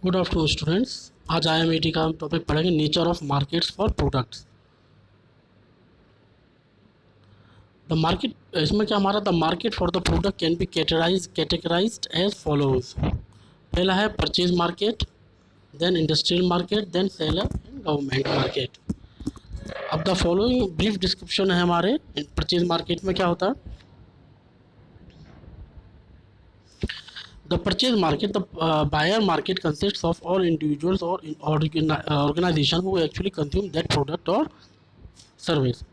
Good afternoon students. आज IMAT का हम टॉपिक पढ़ेंगे nature of markets for products. The market, इसमें क्या हमारा the market for the product can be categorised as follows. पहला है purchase market, then industrial market, then seller and government market. अब द फॉलोइंग ब्रीफ डिस्क्रिप्शन है हमारे purchase market में क्या होता है। The purchase market, the buyer market consists of all individuals or organization who actually consume that product or service।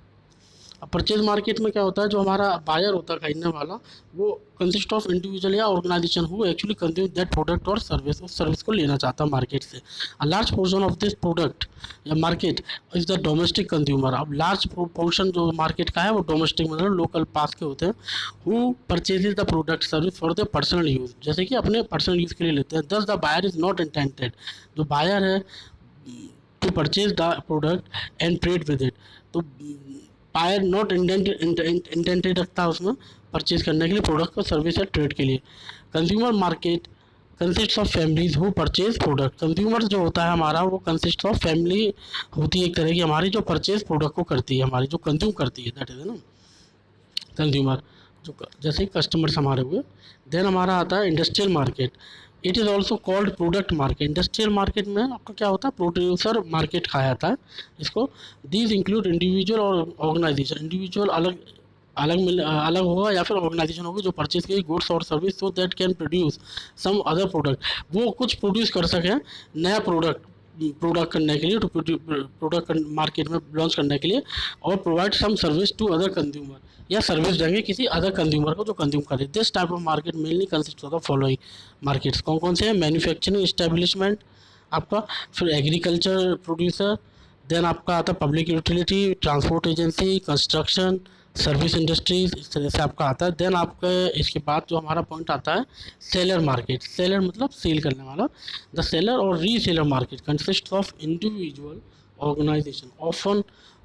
अब purchase market में क्या होता है, जो हमारा बायर होता है खरीदने वाला, वो कंसिस्ट ऑफ इंडिविजुअल या organisation who actually consume that product और सर्विस, उस सर्विस को लेना चाहता है मार्केट से। A large portion of this product या market is the domestic consumer. अब लार्ज पोर्शन जो मार्केट का है वो डोमेस्टिक मतलब लोकल पास के होते हैं। Who purchases the product service for the personal use, जैसे कि अपने पर्सनल यूज़ के लिए लेते हैं। Thus the buyer is not intended, जो बायर है to purchase the product and trade with it, तो बायर नॉट इंटेंटेड रखता है उसमें परचेज करने के लिए प्रोडक्ट को, सर्विस या ट्रेड के लिए। Consumer market consist of families who purchase product. Consumer जो होता है हमारा वो कंसिस्ट ऑफ फैमिली होती है एक तरह की हमारी, जो परचेज प्रोडक्ट को करती है, हमारी जो कंज्यूम करती है, दैट इज ना कंज्यूमर, जो जैसे कस्टमर्स हमारे हुए। देन हमारा आता है industrial market. It is also called product market. Industrial market में आपका क्या होता है, प्रोड्यूसर मार्केट कहा जाता है इसको। दीज इंक्लूड इंडिविजुअल और ऑर्गेनाइजेशन। इंडिविजुअल अलग होगा या फिर ऑर्गेनाइजेशन होगी जो परचेज की गुड्स और service, so that can produce some other product, वो कुछ प्रोड्यूस कर सकें नया प्रोडक्ट करने के लिए, टू प्रोडक्ट मार्केट में लॉन्च करने के लिए, और provide some service to other consumer, या सर्विस देंगे किसी अदर कंज्यूमर को जो कंज्यूम करे। This type of market mainly consist of the following markets. कौन कौन से हैं, मैन्युफैक्चरिंग इस्टेब्लिशमेंट आपका, फिर एग्रीकल्चर प्रोड्यूसर, देन आपका आता है public utility, transport agency, construction, service industries, इस तरह से आपका आता है। देन आपका इसके बाद जो हमारा पॉइंट आता है सेलर मार्केट। सेलर मतलब सेल करने वाला। द सेलर और reseller market consist of individual organisation often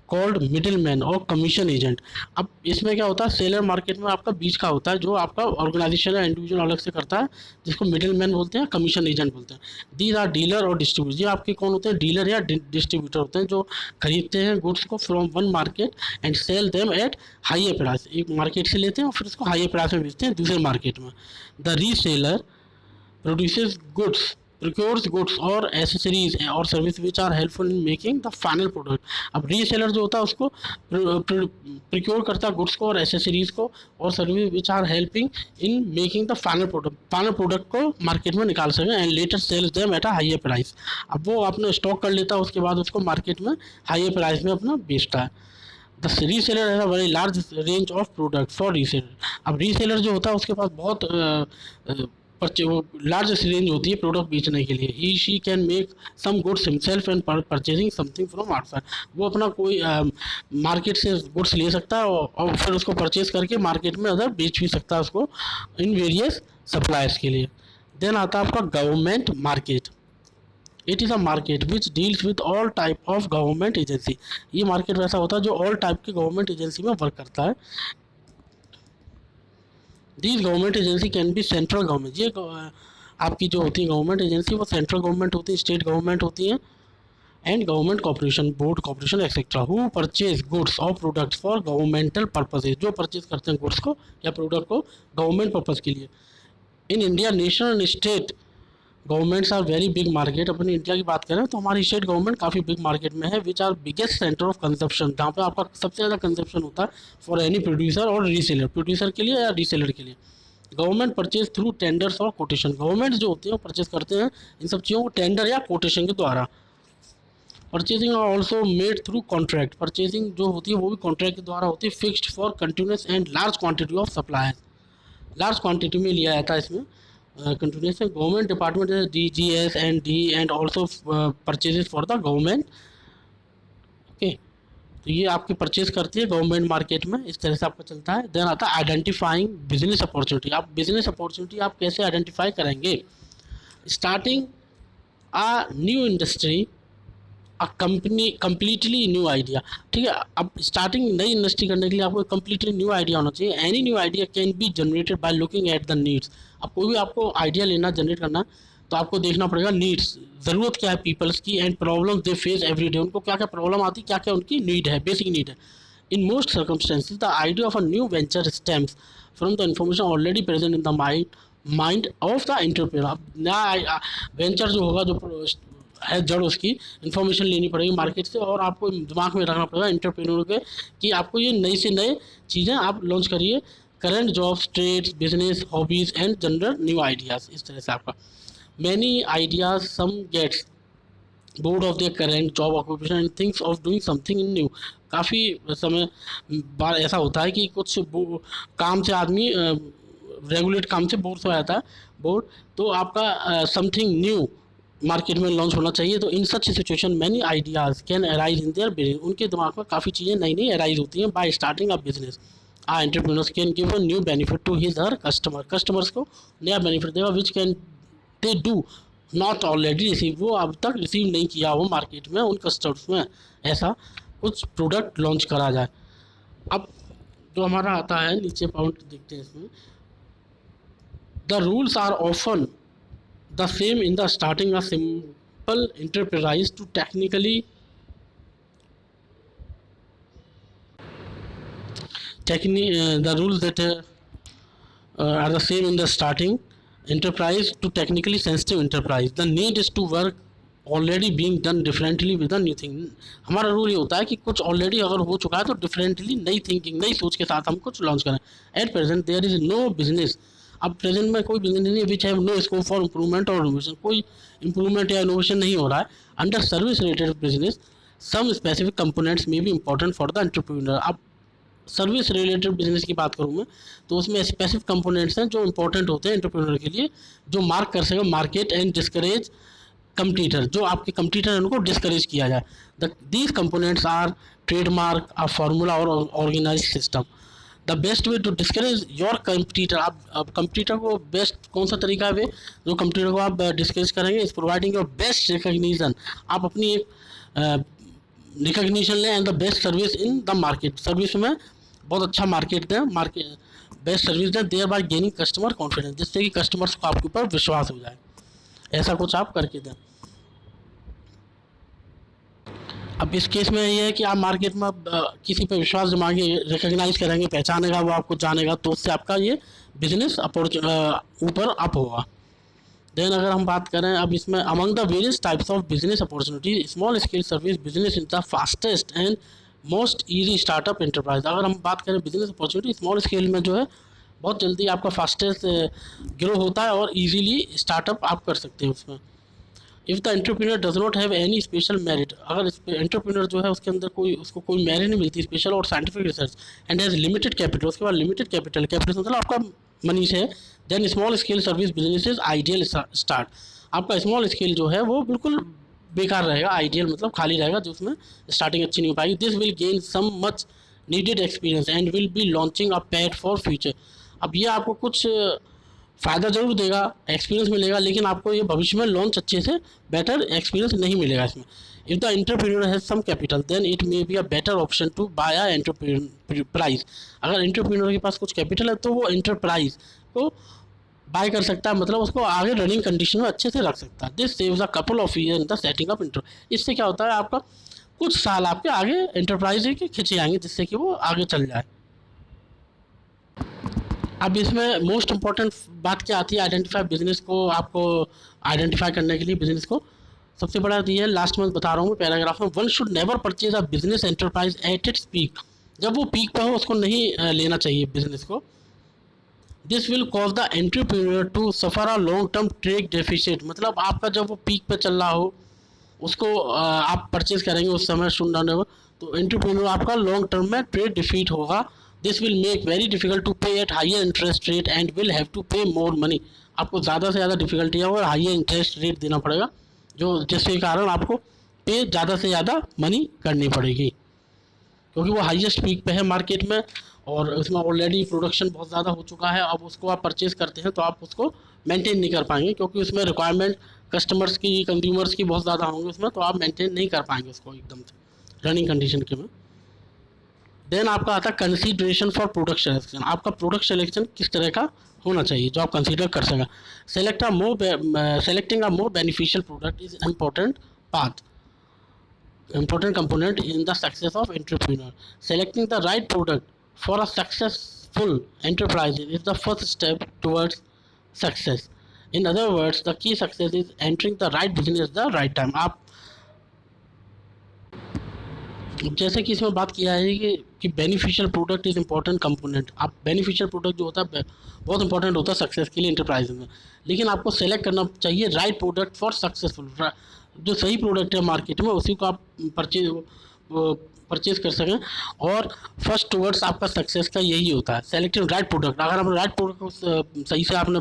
called middle man और कमीशन एजेंट। अब इसमें क्या होता है, सेलर मार्केट में आपका बीच का होता है, जो आपका ऑर्गेनाइजेशन या इंडिविजुअल अलग से करता है, जिसको मिडिल मैन बोलते हैं, कमीशन एजेंट बोलते हैं। दीज आर डीलर और डिस्ट्रीब्यूटर। ये आपके कौन होते हैं, डीलर या डिस्ट्रीब्यूटर होते हैं, जो खरीदते हैं गुड्स को from one market and sell them at higher price. एक मार्केट से लेते हैं और फिर उसको हाइयर प्राइस में बेचते हैं दूसरे मार्केट में। The reseller produces goods, procures goods और accessories और service which are helpful in making the final product. अब रीसेलर जो होता है उसको प्रिक्योर करता है गुड्स को और एसेसरीज को और service which are helping in making the final product को मार्केट में निकाल सकें, and later sells them at a higher price. अब वो अपने स्टॉक कर लेता है, उसके बाद उसको मार्केट में हाइयर प्राइस में अपना बेचता है। The reseller has a very large range of product for reseller. अब रीसेलर जो होता है उसके पास बहुत वो लार्ज रेंज होती है प्रोडक्ट बेचने के लिए। He she can make some goods himself and purchasing something from outside. वो अपना कोई मार्केट से गुड्स ले सकता है और फिर उसको परचेज करके मार्केट में अदर बेच भी सकता है उसको इन वेरियस सप्लायर्स के लिए। देन आता है आपका government market. It is a market which deals with all type of government agency. ये मार्केट वैसा होता है जो ऑल टाइप की गवर्नमेंट एजेंसी में वर्क करता है। These government agency can be central government. ये आपकी जो होती है गवर्नमेंट एजेंसी वो सेंट्रल गवर्नमेंट होती है, स्टेट गवर्नमेंट होती है, and government corporation, board corporation etcetera. Who purchase goods और प्रोडक्ट्स फॉर गवर्नमेंटल पर्पजेज, जो परचेज करते हैं गुड्स को या प्रोडक्ट को गवर्नमेंट पर्पज़ के लिए। In India national and state governments are very big market. अपनी इंडिया की बात करें तो हमारी स्टेट गवर्नमेंट काफ़ी बिग मार्केट में है, which are biggest centre of consumption, जहाँ पे आपका सबसे ज़्यादा कंजप्शन होता है फॉर एनी प्रोड्यूसर और रीसेलर, प्रोड्यूसर के लिए या रीसेलर के लिए। गवर्नमेंट परचेज थ्रू टेंडर्स और कोटेशन। गवर्नमेंट जो होती है वो परचेज करते हैं इन सब चीज़ों को टेंडर या कोटेशन के द्वारा। Purchasing are also made through contract. Purchasing जो होती है वो भी कॉन्ट्रैक्ट के द्वारा होती है, fixed for continuous and large quantity of supply. Large quantity में लिया जाता है इसमें continuous. Government department DGS and D and also purchases for the government. Okay, तो ये आपकी परचेज करती है गवर्नमेंट मार्केट में, इस तरह से आपका चलता है। देन आता है आइडेंटिफाइंग बिजनेस अपॉर्चुनिटी। आप बिजनेस अपॉर्चुनिटी आप कैसे आइडेंटिफाई करेंगे। Starting a new industry, a company completely new idea. ठीक है, अब स्टार्टिंग नई इंडस्ट्री करने के लिए आपको कम्प्लीटली न्यू आइडिया होना चाहिए। Any new idea can be generated by looking at the needs. अब कोई भी आपको आइडिया लेना जनरेट करना तो आपको देखना पड़ेगा नीड्स, ज़रूरत क्या है पीपल्स की, and problem they face every day, उनको क्या क्या प्रॉब्लम आती है, क्या क्या उनकी नीड है, बेसिक नीड है. In most circumstances, the idea of a new venture stems from the information already present in the mind of the entrepreneur. अब नया वेंचर जो होगा, जो है जड़, उसकी इन्फॉर्मेशन लेनी पड़ेगी मार्केट से, और आपको दिमाग में रखना पड़ेगा एंटरप्रेन्योर के कि आपको ये नई से नए चीज़ें आप लॉन्च करिए. Current jobs, trades, business, hobbies and general new ideas. इस तरह से आपका many ideas some gets bored of their current job occupation and thinks of doing something in new. काफ़ी समय बार ऐसा होता है कि कुछ काम से आदमी रेगुलेट काम से बोर हो जाता है, बोर्ड, तो आपका समथिंग न्यू मार्केट में लॉन्च होना चाहिए. तो in such situation many ideas can arise in their brain. उनके दिमाग में काफ़ी चीज़ें नई नई अराइज होती हैं. By starting a business entrepreneurs can give a new benefit to his her customers को नया बेनिफिट देगा, which can they do not already receive, वो अब तक रिसीव नहीं किया हो मार्केट में उन कस्टमर्स में. ऐसा कुछ प्रोडक्ट लॉन्च करा जाए. अब जो हमारा आता है नीचे पॉइंट देखते हैं इसमें. The rules are often the same in the starting a simple enterprise to technically the rules that are the same in the starting enterprise to technically sensitive enterprise. The need is to work already being done differently with a new thing. हमारा rule ये होता है कि कुछ already अगर हो चुका है तो डिफरेंटली नई थिंकिंग, नई सोच के साथ हम कुछ लॉन्च करें. At present there is no business. अब प्रेजेंट में कोई बिजनेस नहीं है which have no scope for improvement और इनोवेशन. कोई इम्प्रूवमेंट या इनोवेशन नहीं हो रहा है. Under service related business some specific components में भी इंपॉर्टेंट फॉर द एंटरप्रेन्योर. अब सर्विस रिलेटेड बिजनेस की बात करूँ मैं तो उसमें स्पेसिफिक कंपोनेंट्स हैं जो इंपॉर्टेंट होते हैं एंटरप्रेन्योर के लिए, जो मार्क कर सके मार्केट एंड डिस्करेज कंपटीटर. जो आपके कंपटीटर हैं उनको डिस्करेज किया जाए. These components are trademark, a formula और organise system. The best way to discourage your competitor. आप कंपटीटर को बेस्ट कौन सा तरीका है वे जो कंपटीटर को आप डिस्करेज करेंगे, is providing your best recognition. आप अपनी एक रिकग्निशन लें and the best service in the market. Service में बहुत अच्छा मार्केट दें, मार्केट बेस्ट सर्विस दें, thereby gaining customer confidence, जिससे कि कस्टमर्स को आपके ऊपर विश्वास हो जाए. ऐसा कुछ आप करके दें. अब इस केस में ये है कि आप मार्केट में किसी पर विश्वास जमाएंगे, रिकग्नाइज करेंगे, पहचानेगा, वो आपको जानेगा, तो उससे आपका ये बिजनेस ऊपर अप होगा. देन अगर हम बात करें अब इसमें among the various types of business opportunity small scale service business in the fastest and most easy startup enterprise. अगर हम बात करें बिजनेस अपॉर्चुनिटी स्मॉल स्केल में जो है बहुत जल्दी आपका फास्टेस्ट ग्रो होता है और इजीली स्टार्टअप आप कर सकते हैं उसमें. If the entrepreneur does not have any special merit. अगर एंटरप्रेन्योर जो है उसके अंदर उसको कोई मेरिट नहीं मिलती स्पेशल और scientific research and has limited capital, उसके बाद लिमिटेड कैपिटल मतलब आपका मनी से, then small scale service business is ideal start. आपका स्मॉल स्केल जो है वो बिल्कुल बेकार रहेगा, आइडियल मतलब खाली रहेगा, जो उसमें स्टार्टिंग अच्छी नहीं हो पाएगी. This will gain some much needed experience and will be launching a pad for future. अब ये आपको कुछ फ़ायदा ज़रूर देगा, एक्सपीरियंस मिलेगा, लेकिन आपको ये भविष्य में लॉन्च अच्छे से बेटर एक्सपीरियंस नहीं मिलेगा इसमें. If the entrepreneur has some capital then it may be a better option to buy a enterprise. अगर एंटरप्रेन्योर के पास कुछ कैपिटल है तो वो एंटरप्राइज को बाय कर सकता है, मतलब उसको आगे रनिंग कंडीशन में अच्छे से रख सकता है. This saves a couple of year in the setting up inter. इससे क्या होता है आपका कुछ साल आपके आगे एंटरप्राइज के खींचे जाएंगे जिससे कि वो आगे चल जाए. अब इसमें मोस्ट इंपॉर्टेंट बात क्या आती है आइडेंटिफाई बिजनेस को, आपको आइडेंटिफाई करने के लिए बिजनेस को सबसे बड़ा ये लास्ट में बता रहा हूँ पैराग्राफ में. One should never purchase a business enterprise at its peak. जब वो पीक पर हो उसको नहीं लेना चाहिए बिजनेस को. This will cause the entrepreneur to suffer a long term trade deficit. मतलब आपका जब वो पीक पे चल रहा हो उसको आप परचेज करेंगे उस समय शुड डालने हो तो एंटरप्रेन्योर आपका लॉन्ग टर्म में ट्रेड डिफीट होगा. This will make very difficult to pay at higher interest rate and will have to pay more money. आपको ज़्यादा से ज़्यादा डिफिकल्टी है और हाइयर इंटरेस्ट रेट देना पड़ेगा, जो जिसके कारण आपको पे ज़्यादा से ज़्यादा मनी करनी पड़ेगी, क्योंकि वो हाईएस्ट पीक पे है मार्केट में और उसमें ऑलरेडी प्रोडक्शन बहुत ज़्यादा हो चुका है. अब उसको आप परचेज़ करते हैं तो आप उसको मेंटेन नहीं कर पाएंगे, क्योंकि उसमें रिक्वायरमेंट कस्टमर्स की, कंज्यूमर्स की बहुत ज़्यादा होंगे उसमें, तो आप मेंटेन नहीं कर पाएंगे उसको एकदम से रनिंग कंडीशन के में. देन आपका आता है कंसीडरेशन फॉर प्रोडक्ट सिलेक्शन. आपका प्रोडक्ट सिलेक्शन किस तरह का होना चाहिए जो आप कंसीडर कर सकें. Selecting a more beneficial product is important component in the success of entrepreneur. Selecting the right product for a successful enterprise is the first step towards success. In other words, the key success is entering the right business at the right time. आप जैसे कि इसमें बात किया है कि beneficial product is important component. आप beneficial product जो होता है बहुत इंपॉर्टेंट होता है सक्सेस के लिए इंटरप्राइज में. लेकिन आपको सेलेक्ट करना चाहिए राइट प्रोडक्ट फॉर सक्सेसफुल. जो सही प्रोडक्ट है मार्केट में उसी को आप परचेज कर सकें. और फर्स्ट टूवर्ड्स आपका सक्सेस का यही होता है सेलेक्टिंग राइट प्रोडक्ट. अगर आपने राइट प्रोडक्ट को सही से आपने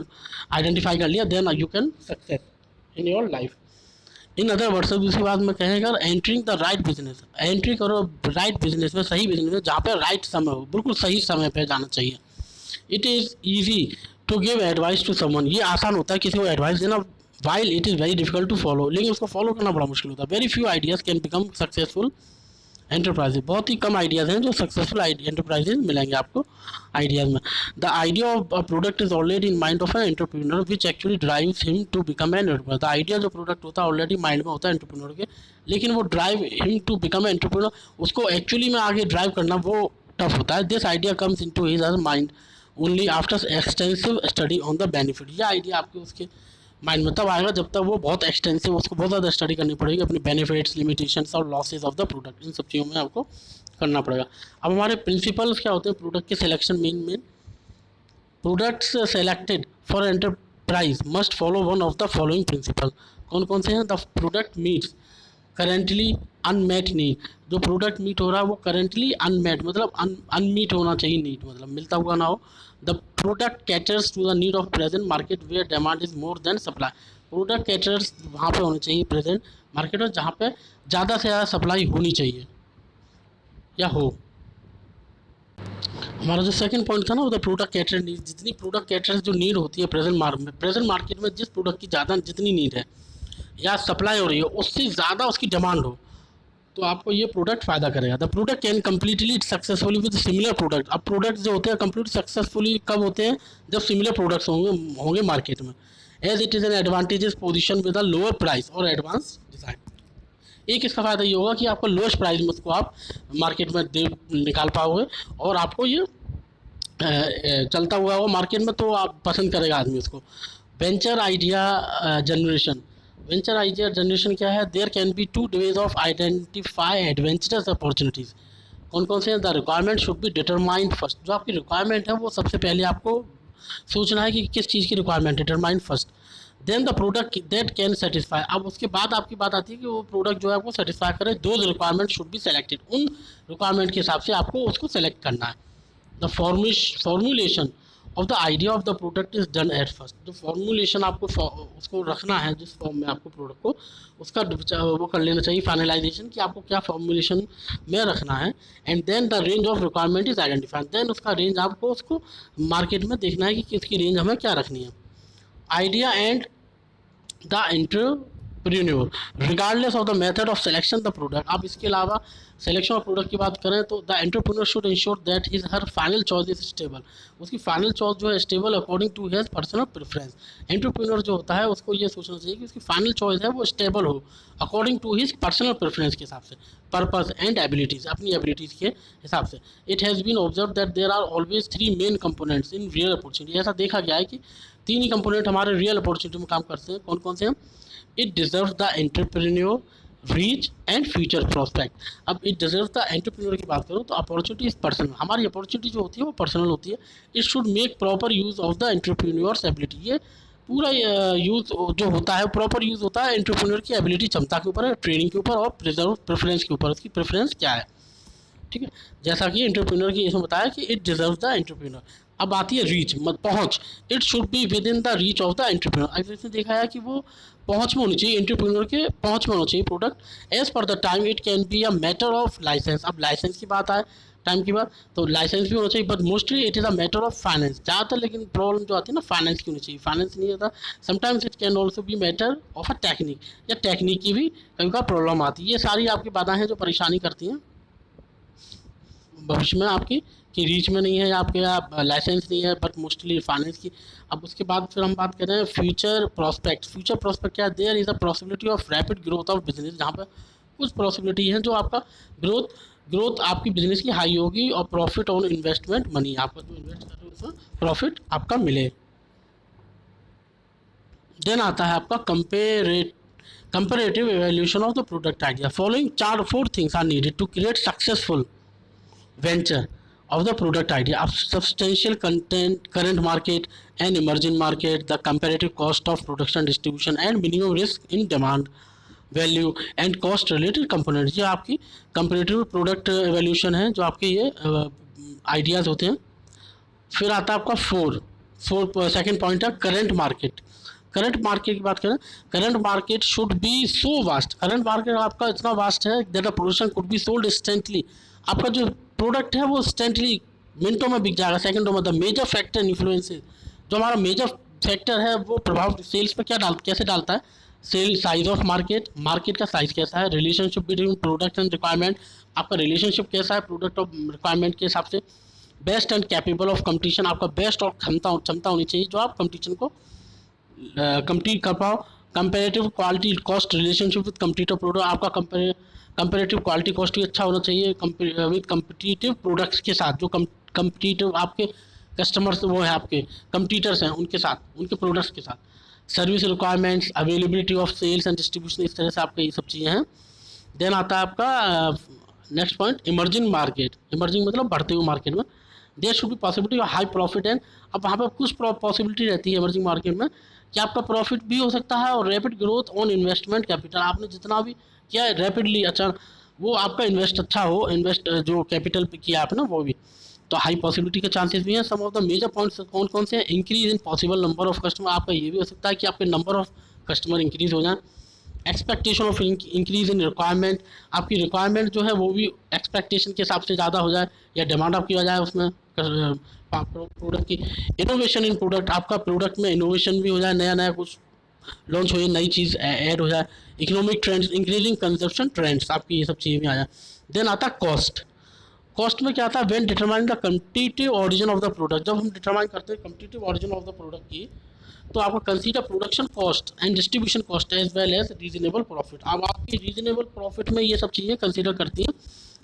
आइडेंटिफाई कर लिया then you can success in your life. In other words दूसरी बात में कहेगा entering the right business. Entry करो राइट बिजनेस में, सही बिजनेस में जहाँ पे राइट समय हो, बिल्कुल सही समय पे जाना चाहिए. It is easy to give advice to someone. ये आसान होता है किसी को एडवाइस देना, while it is very difficult to follow. लेकिन उसको फॉलो करना बड़ा मुश्किल होता है. Very few ideas can become successful enterprises. बहुत ही कम आइडियाज़ हैं जो सक्सेसफुल एंटरप्राइजेज मिलेंगे आपको आइडियाज़ में. The idea of a product is already in mind of an entrepreneur which actually drives him to become an entrepreneur. The idea जो product होता है ऑलरेडी माइंड में होता है एंटरप्रेन्योर के, लेकिन वो drive him to become an entrepreneur, उसको एक्चुअली में आगे ड्राइव करना वो टफ होता है. This idea comes in to his mind only after extensive study on the benefit. यह आइडिया आपके उसके माइंड में तब आएगा जब तक वो बहुत एक्सटेंसिव, उसको बहुत ज़्यादा स्टडी करनी पड़ेगी अपनी बेनिफिट्स, लिमिटेशंस और लॉसेज ऑफ द प्रोडक्ट. इन सब चीज़ों में आपको करना पड़ेगा. अब हमारे प्रिंसिपल्स क्या होते हैं प्रोडक्ट के selection. Main products selected for enterprise must follow one of the following principle. कौन कौन से हैं? The product meets currently unmet need. जो प्रोडक्ट मीट हो रहा है वो करेंटली अनमेट मतलब अनमीट होना चाहिए. नीड मतलब मिलता हुआ ना हो. The product caters to the need of present market where demand is more than supply. Product caters वहाँ पे होने चाहिए प्रेजेंट मार्केट में जहाँ पे ज़्यादा से ज़्यादा सप्लाई होनी चाहिए या हो. हमारा जो सेकंड पॉइंट था ना वो द प्रोडक्ट कैटर नीड. जितनी प्रोडक्ट कैटर्स जो नीड होती है प्रेजेंट मार्केट में जिस प्रोडक्ट की ज़्यादा जितनी नीड है या सप्लाई हो रही है उससे ज़्यादा उसकी डिमांड हो तो आपको ये प्रोडक्ट फ़ायदा करेगा. The product can completely successfully with similar product. अब प्रोडक्ट जो होते हैं कम्प्लीट सक्सेसफुली कब होते हैं? जब सिमिलर प्रोडक्ट्स होंगे मार्केट में. As it is an advantages position with a lower price और एडवांस डिज़ाइन. एक इसका फ़ायदा ये होगा कि आपको लोएस्ट प्राइस में उसको आप मार्केट में निकाल पाओगे और आपको ये चलता हुआ हो मार्केट में तो आप पसंद करेगा आदमी उसको. Venture idea generation. Venture idea generation क्या है? There can be two ways of identify adventurous opportunities. कौन कौन से हैं? The requirement should be determined first. जो आपकी रिक्वायरमेंट है वो सबसे पहले आपको सोचना है कि किस चीज़ की requirement. Determined first. Then the product that can satisfy. अब उसके बाद आपकी बात आती है कि वो प्रोडक्ट जो है आपको सेटिस्फाई करे. दो रिक्वायरमेंट शुड बी सेलेक्टेड. उन रिक्वायरमेंट के हिसाब से आपको उसको सेलेक्ट करना है. The formulation of the idea of the product is done at first. जो फॉर्मुलेशन आपको उसको रखना है जिस फॉर्म में आपको प्रोडक्ट को उसका वो कर लेना चाहिए फाइनलाइजेशन कि आपको क्या फॉर्मुलेशन में रखना है. And then the range of requirement is identified. देन उसका रेंज आपको उसको मार्केट में देखना है कि इसकी रेंज हमें क्या रखनी है. Idea and the entrepreneur regardless of the method of selection the product. आप इसके अलावा सिलेक्शन ऑफ प्रोडक्ट की बात करें तो the entrepreneur should ensure that his her final choice is stable. उसकी फाइनल चॉइस जो है stable according to his personal preference. Entrepreneur जो होता है उसको ये सोचना चाहिए कि उसकी फाइनल चॉइस है वो स्टेबल हो according to his personal preference के हिसाब से, पर्पस एंड एबिलिटीज़, अपनी एबिलिटीज़ के हिसाब से. It has been observe that there are always three main components in real opportunity. ऐसा देखा गया है कि तीन ही कंपोनेंट हमारे रियल अपॉर्चुनिटी में काम करते हैं. कौन कौन से हैं? It deserve the entrepreneur reach and future prospect. अब इट डिजर्व द एंटरप्रेन्योर की बात करूँ तो अपॉर्चुनिटी इज पर्सनल. हमारी अपॉर्चुनिटी जो होती है वो पर्सनल होती है. It should make proper use of the entrepreneurs ability. ये पूरा यूज़ जो होता है प्रॉपर यूज़ होता है एंटरप्रेन्योर की एबिलिटी, क्षमता के ऊपर, ट्रेनिंग के ऊपर और प्रेफरेंस के ऊपर. उसकी प्रेफरेंस क्या है, ठीक है. जैसा कि एंटरप्रेन्योर की इसमें बताया कि इट डिजर्व द एंटरप्रेन्योर. अब आती है रीच, पहुँच. It should be with in the reach of the entrepreneur. अब इसमें देखा है कि वो पहुँच में होनी चाहिए, एंटरप्रेन्योर के पहुँच में होना चाहिए product. As per the time it can be a matter of licence. अब लाइसेंस की बात आए टाइम की बात तो लाइसेंस भी होना चाहिए but mostly it is a matter of finance. ज़्यादातर लेकिन प्रॉब्लम जो आती है ना फाइनेंस की होनी चाहिए. फाइनेंस नहीं होता. Sometimes it can also be matter of a technique. या टेक्निक की भी कभी कभी प्रॉब्लम आती है. ये सारी आपकी बातें हैं जो परेशानी करती हैं भविष्य में आपकी की रीच में नहीं है, या आपके यहाँ लाइसेंस नहीं है, बट मोस्टली फाइनेंस की। अब उसके बाद फिर हम बात कर रहे हैं फ्यूचर प्रोस्पेक्ट। फ्यूचर प्रोस्पेक्ट क्या है? There is a possibility of rapid growth of business, जहाँ पर कुछ पॉसिबिलिटी है जो आपका ग्रोथ ग्रोथ आपकी बिजनेस की हाई होगी, और प्रॉफिट ऑन इन्वेस्टमेंट मनी, आपका जो इन्वेस्ट कर रहे हो उसमें प्रॉफिट आपका मिले। देन आता है आपका comparative evaluation of the product idea. Following four things are needed to create successful venture of the product idea: of substantial content, current market and emerging market, the comparative cost of production distribution, and minimum risk in demand, value and cost related component. ये आपकी comparative product evolution है, जो आपके ये ideas होते हैं। फिर आता है आपका सेकंड पॉइंट है करंट मार्केट। करंट मार्केट की बात करें, current market should be so vast, current market आपका इतना वास्ट है that the production could be sold instantly, आपका जो प्रोडक्ट है वो इंस्टेंटली मिनटों में बिक जाएगा, सेकंडों में। द मेजर फैक्टर इन्फ्लुएंसेस, जो हमारा मेजर फैक्टर है वो प्रभाव सेल्स पे कैसे डालता है? Sale size of market, market का साइज कैसा है, relationship between product and requirement, आपका रिलेशनशिप कैसा है प्रोडक्ट और रिक्वायरमेंट के हिसाब से। Best and capable of competition, आपका बेस्ट और क्षमता होनी चाहिए जो आप कंपटीशन को कम्पीट कर पाओ। Comparative quality cost relationship with competitor product, आपका कंपेरेटिव क्वालिटी कॉस्ट भी अच्छा होना चाहिए विद कंपटीटिव प्रोडक्ट्स के साथ, जो कंपटीटिव आपके कस्टमर्स वो है, आपके कंपटीटर्स हैं उनके साथ, उनके प्रोडक्ट्स के साथ। Service requirements, availability of sales and distribution, इस तरह से आपके ये सब चीज़ें हैं। देन आता है आपका next point emerging market. Emerging मतलब बढ़ते हुए मार्केट में there should be possibility of high profit and, अब वहाँ पर कुछ पॉसिबिलिटी रहती है इमर्जिंग मार्केट में कि आपका प्रॉफिट भी हो सकता है, और rapid growth on investment capital, आपने जितना भी किया है रैपिडली, अच्छा वो आपका इन्वेस्ट जो कैपिटल पे किया आपने वो भी, तो हाई पॉसिबिलिटी के चांसेस भी हैं। सम ऑफ द मेजर पॉइंट्स कौन कौन से हैं? Increase in possible number of customer, आपका ये भी हो सकता है कि आपके नंबर ऑफ कस्टमर इंक्रीज हो जाए। Expectation of increase in requirement, आपकी रिक्वायरमेंट जो है वो भी एक्सपेक्टेशन के हिसाब से ज़्यादा हो जाए, या डिमांड आपकी हो जाए उसमें प्रोडक्ट की। इनोवेशन इन प्रोडक्ट, आपका प्रोडक्ट में इनोवेशन भी हो जाए, नया नया कुछ लॉन्च हो जाए, नई चीज़ ऐड हो जाए। Economic trends, increasing consumption trends, आपकी ये सब चीज़ें भी आ जाए। देन आता है कॉस्ट। कॉस्ट में क्या आता है? When determine the competitive origin of the product, जब हम डिटरमाइन करते हैं competitive origin of the product की, तो आपको consider production cost and distribution cost as well as reasonable profit. अब आपकी रीजनेबल प्रॉफिट में ये सब चीज़ें कंसीडर करती हैं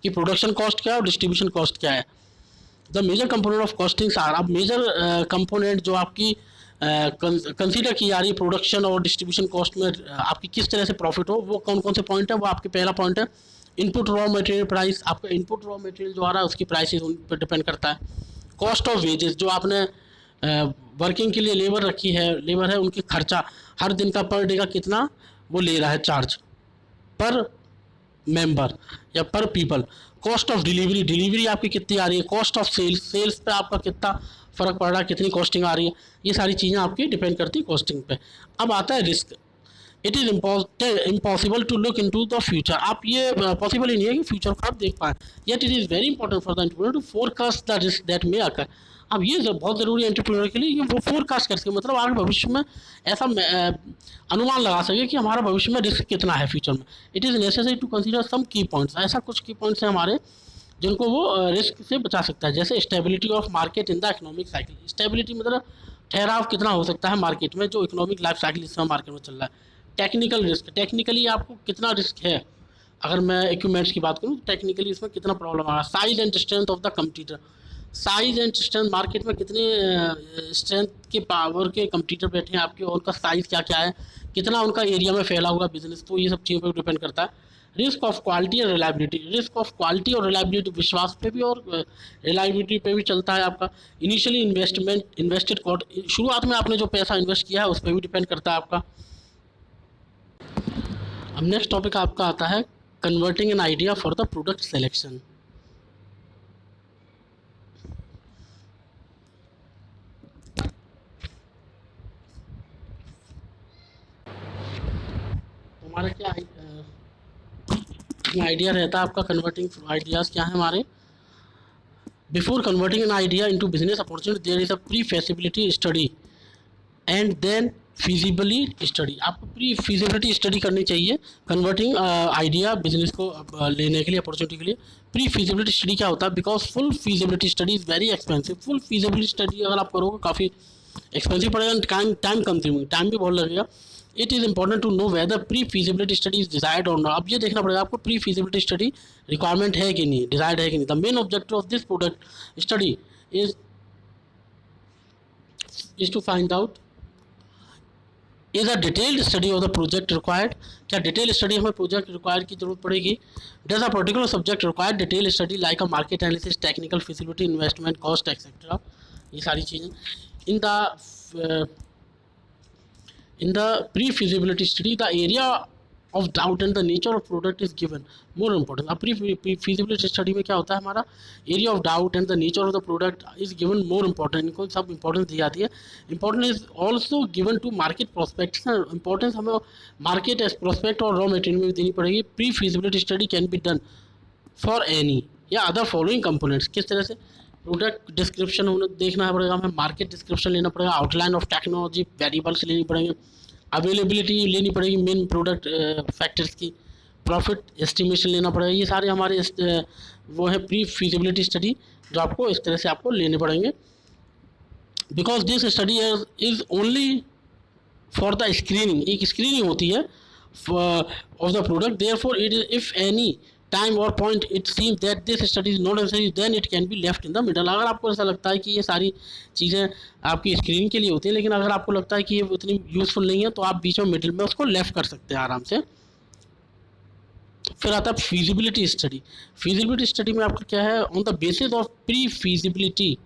कि प्रोडक्शन कॉस्ट क्या है और डिस्ट्रीब्यूशन कॉस्ट क्या है। The major component of costings are, अब मेजर कंपोनेंट जो आपकी कंसीडर की जा रही है प्रोडक्शन और डिस्ट्रीब्यूशन कॉस्ट में आपकी किस तरह से प्रॉफिट हो, वो कौन कौन से पॉइंट है? वो आपके पहला पॉइंट है इनपुट रॉ मटेरियल प्राइस, आपका इनपुट रॉ मटेरियल जो आ रहा है उसकी प्राइसेस उन पर डिपेंड करता है। कॉस्ट ऑफ वेजेस, जो आपने वर्किंग के लिए लेबर है उनकी खर्चा, हर दिन का पर डे का कितना वो ले रहा है चार्ज पर मेंबर या पर पीपल। कॉस्ट ऑफ डिलीवरी आपकी कितनी आ रही है। कॉस्ट ऑफ सेल्स पे आपका कितना फ़र्क पड़ रहा है, कितनी कॉस्टिंग आ रही है, ये सारी चीज़ें आपकी डिपेंड करती है कॉस्टिंग पे। अब आता है risk. It is impossible to look into the future, आप ये पॉसिबल ही नहीं है कि फ्यूचर को आप देख पाएँ। Yet it is very important for the entrepreneur to forecast the risk that may occur. अब ये बहुत ज़रूरी है एंटरप्रेन्योर के लिए कि वो फोरकास्ट कर सके, मतलब आगे भविष्य में ऐसा अनुमान लगा सके कि हमारा भविष्य में रिस्क कितना है फ्यूचर में। It is necessary to consider some key points, ऐसा कुछ की पॉइंट्स हैं हमारे जिनको वो रिस्क से बचा सकता है। जैसे stability of market in the economic cycle. Stability मतलब ठहराव कितना हो सकता है मार्केट में, जो इकोनॉमिक लाइफ साइकिल इस समय मार्केट में चल रहा है। टेक्निकल रिस्क, टेक्निकली आपको कितना रिस्क है, अगर मैं इक्विपमेंट्स की बात करूँ तो टेक्निकली इसमें कितना प्रॉब्लम आ रहा है। Size and strength of the competitor, size and strength, market में कितने स्ट्रेंथ के पावर के कंपटीटर बैठे हैं आपके, और उनका साइज़ क्या क्या है, कितना उनका एरिया में फैला हुआ बिजनेस, तो ये सब चीज़ों पर डिपेंड करता है। रिस्क ऑफ क्वालिटी और रिलायबिलिटी, रिस्क ऑफ क्वालिटी और रिलायबिलिटी विश्वास पे भी और रिलायबिलिटी पे भी चलता है आपका। इनिशियली इन्वेस्टेड शुरुआत में आपने जो पैसा इन्वेस्ट किया है उस पर भी डिपेंड करता है आपका। अब नेक्स्ट टॉपिक आपका आता है converting an idea for the product selection. हमारा क्या आइडिया रहता है आपका, कन्वर्टिंग आइडियाज़ क्या है हमारे। Before converting an idea into business opportunity there is a pre feasibility study and then feasibly study, आपको प्री फीजिबिलिटी स्टडी करनी चाहिए कन्वर्टिंग आइडिया बिजनेस को लेने के लिए, अपॉर्चुनिटी के लिए। प्री फीजिबिलिटी स्टडी क्या होता है? Because full feasibility study is very expensive. Full feasibility study अगर आप करोगे काफ़ी एक्सपेंसिव पड़ेगा, टाइम कंज्यूमिंग, टाइम भी बहुत लगेगा। It is important to know whether pre feasibility study is desired और नॉट। अब ये देखना पड़ेगा आपको प्री फीजिबिलिटी स्टडी रिक्वायरमेंट है कि नहीं, डिजायर्ड है कि नहीं। The main objective of this product study is to find out is a detailed study of the project required. क्या डिटेल स्टडी हमें प्रोजेक्ट रिक्वायर की जरूरत पड़ेगी? Does a particular subject required detail study like a market analysis, technical feasibility, investment cost etcetera. ये सारी चीज़ें in the pre-feasibility study the area of doubt and the nature of product is given more important। अब pre-feasibility study में क्या होता है, हमारा area of doubt and the nature of the product is given more important। इनको सब importance दी जाती है। importance is also given to market prospects। importance हमें market prospect और raw material में भी देनी पड़ेगी। pre-feasibility study can be done for any या अदर फॉलोइंग कंपोनेंट्स। किस तरह से? प्रोडक्ट डिस्क्रिप्शन उन्हें देखना पड़ेगा, हमें मार्केट डिस्क्रिप्शन लेना पड़ेगा, आउटलाइन ऑफ टेक्नोलॉजी वेरिएबल्स लेनी पड़ेंगे, अवेलेबिलिटी लेनी पड़ेगी मेन प्रोडक्ट फैक्टर्स की, प्रॉफिट एस्टिमेशन लेना पड़ेगा। ये सारे हमारे वो है प्री फीजिबिलिटी स्टडी जो आपको इस तरह से आपको लेने पड़ेंगे। Because this study is only for the screening, एक स्क्रीनिंग होती है of the product. Therefore it is if any time और point it seems that this study is not necessary then it can be left in the middle. अगर आपको ऐसा लगता है कि ये सारी चीज़ें आपकी स्क्रीन के लिए होती है, लेकिन अगर आपको लगता है कि ये उतनी यूज़फुल नहीं है, तो आप बीच में मिडिल में उसको लेफ्ट कर सकते हैं आराम से। फिर आता है फीजिबिलिटी स्टडी। फीजिबिलिटी स्टडी में आपका क्या है? On the basis of pre feasibility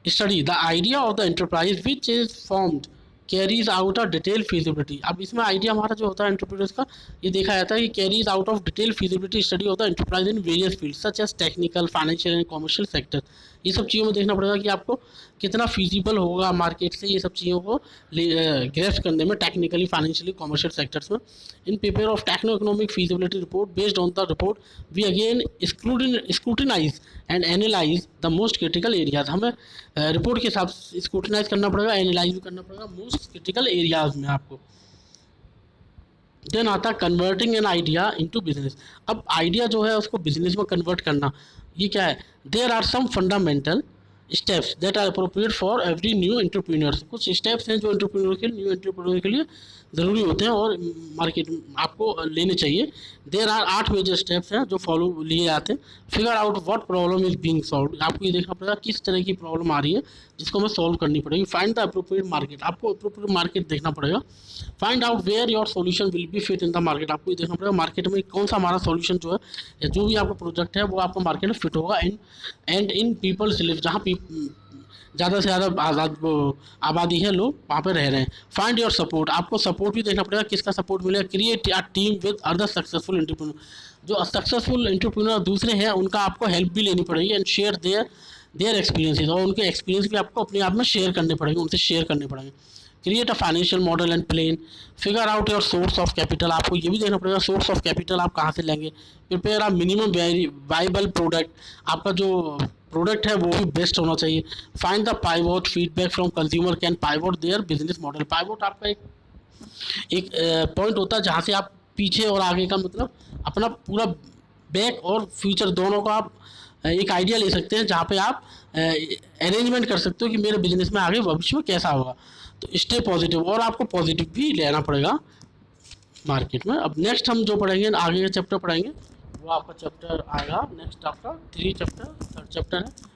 study the idea of the enterprise which is formed carries out a detailed feasibility। अब इसमें आइडिया हमारा जो होता है एंटरप्राइज का, ये देखा जाता है कि carries out of detail feasibility study of the enterprise in various field such as technical, financial and commercial sector. ये सब चीज़ों में देखना पड़ेगा कि आपको कितना फीजिबल होगा मार्केट से ये सब चीज़ों को ग्रेस्प करने में, टेक्निकली, फाइनेंशियली, कॉमर्शियल सेक्टर्स में। In paper of techno economic feasibility report based on the report we again scrutinise and analyse the most critical areas. हमें रिपोर्ट के हिसाब से स्क्रूटिनाइज करना पड़ेगा, एनालाइज भी करना पड़ेगा मोस्ट क्रिटिकल एरियाज में आपको। देन आता है converting an idea into business. अब आइडिया जो है उसको बिजनेस में कन्वर्ट करना, ये क्या है? There are some fundamental steps that are appropriate for every new entrepreneur. कुछ स्टेप्स हैं जो न्यू एंटरप्रेन्योर के लिए ज़रूरी होते हैं और मार्केट आपको लेने चाहिए। देयर आर 8 मेजर स्टेप्स हैं जो फॉलो लिए जाते हैं। Figure out what problem is being solve. आपको ये देखना पड़ेगा किस तरह की प्रॉब्लम आ रही है जिसको हमें सॉल्व करनी पड़ेगी। फाइंड द अप्रोप्रिएट मार्केट, आपको अप्रोप्रिएट मार्केट देखना पड़ेगा। Find out where your solution will be fit in the market. आपको ये देखना पड़ेगा मार्केट में कौन सा हमारा सोल्यूशन जो है, जो भी आपका प्रोजेक्ट है वो आपको मार्केट में फिट होगा। एंड इन पीपल्स लिव, जहाँ ज़्यादा से ज़्यादा आबादी है, लोग वहाँ पे रह रहे हैं। फाइंड योर सपोर्ट, आपको सपोर्ट भी देखना पड़ेगा किसका सपोर्ट मिलेगा। Create a team with other successful entrepreneur, जो सक्सेसफुल एंटरप्रेन्योर दूसरे हैं उनका आपको हेल्प भी लेनी पड़ेगी। एंड शेयर देयर एक्सपीरियंसेस, और उनके एक्सपीरियंस भी आपको अपने आप में शेयर करने पड़ेंगे, उनसे शेयर करने पड़ेंगे। Create a financial model and plan. Figure out your source of capital, आपको ये भी देखना पड़ेगा सोर्स ऑफ कैपिटल आप कहाँ से लेंगे। Prepare a minimum viable product, आपका जो प्रोडक्ट है वो भी बेस्ट होना चाहिए। Find the pivot, feedback from consumer can pivot their business model. Pivot आपका एक पॉइंट होता है जहाँ से आप पीछे और आगे का मतलब अपना पूरा बैक और फ्यूचर दोनों का आप एक आइडिया ले सकते हैं, जहाँ पे आप अरेंजमेंट कर सकते हो कि मेरे बिजनेस में आगे भविष्य में कैसा होगा। तो स्टे पॉजिटिव, और आपको पॉजिटिव भी लेना पड़ेगा मार्केट में। अब नेक्स्ट हम जो पढ़ेंगे, आगे का चैप्टर पढ़ेंगे, वो आपका चैप्टर आएगा नेक्स्ट आपका 3 चैप्टर, 3rd चैप्टर है